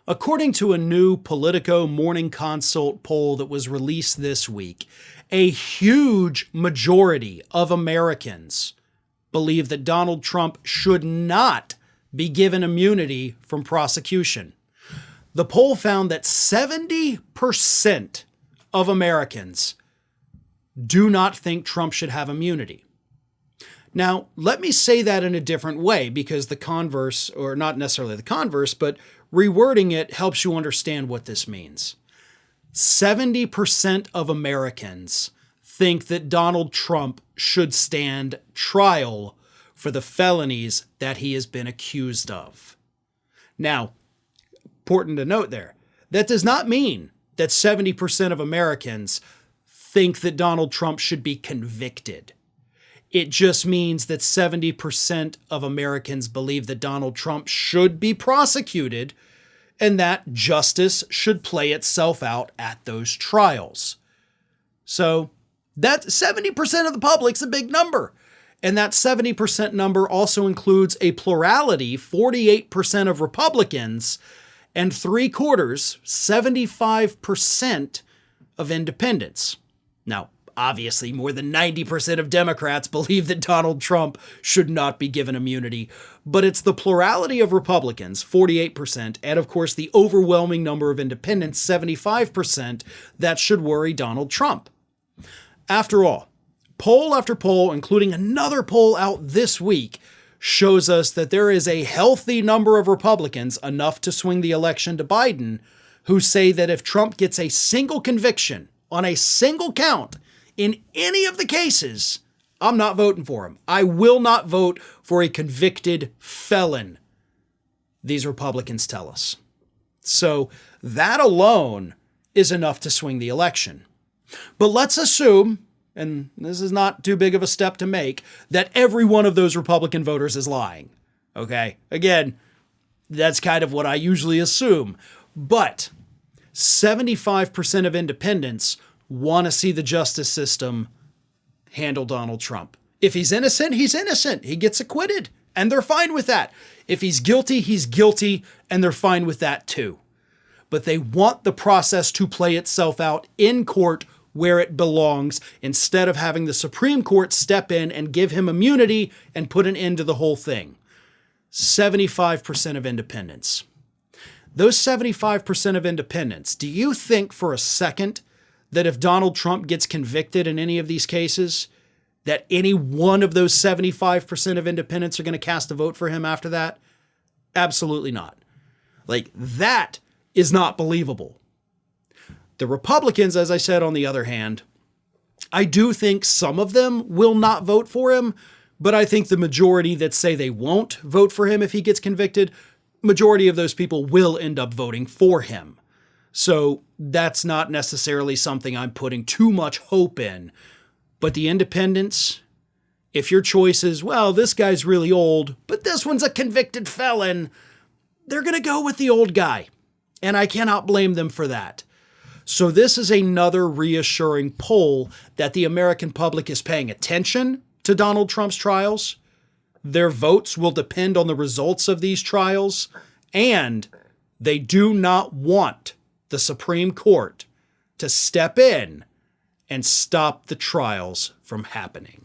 According to a new Politico Morning Consult poll that was released this week, a huge majority of Americans believe that Donald Trump should not be given immunity from prosecution. The poll found that 70% of Americans do not think Trump should have immunity. Now, let me say that in a different way, because the converse, or not necessarily the converse, but rewording it helps you understand what this means. 70% of Americans think that Donald Trump should stand trial for the felonies that he has been accused of. Now, important to note there, that does not mean that 70% of Americans think that Donald Trump should be convicted. It just means that 70% of Americans believe that Donald Trump should be prosecuted and that justice should play itself out at those trials. So that 70% of the public's a big number. And that 70% number also includes a plurality, 48% of Republicans, and 3/4, 75% of independents. Now, obviously, more than 90% of Democrats believe that Donald Trump should not be given immunity, but it's the plurality of Republicans, 48%, and of course the overwhelming number of independents, 75%, that should worry Donald Trump. After all, poll after poll, including another poll out this week, shows us that there is a healthy number of Republicans, enough to swing the election to Biden, who say that if Trump gets a single conviction on a single count in any of the cases, I'm not voting for him. I will not vote for a convicted felon, these Republicans tell us. So that alone is enough to swing the election. But let's assume, and this is not too big of a step to make, that every one of those Republican voters is lying. Okay? Again, that's kind of what I usually assume. But 75% of independents want to see the justice system handle Donald Trump. If he's innocent, he's innocent. He gets acquitted, and they're fine with that. If he's guilty, and they're fine with that too. But they want the process to play itself out in court where it belongs, instead of having the Supreme Court step in and give him immunity and put an end to the whole thing. 75% of independents. Those 75% of independents, do you think for a second that if Donald Trump gets convicted in any of these cases, that any one of those 75% of independents are going to cast a vote for him after that? Absolutely not. Like, that is not believable. The Republicans, as I said, on the other hand, I do think some of them will not vote for him, but I think the majority that say they won't vote for him if he gets convicted, majority of those people will end up voting for him. So that's not necessarily something I'm putting too much hope in. But the independents, if your choice is, well, this guy's really old, but this one's a convicted felon, they're going to go with the old guy. And I cannot blame them for that. So this is another reassuring poll that the American public is paying attention to Donald Trump's trials. Their votes will depend on the results of these trials, and they do not want the Supreme Court to step in and stop the trials from happening.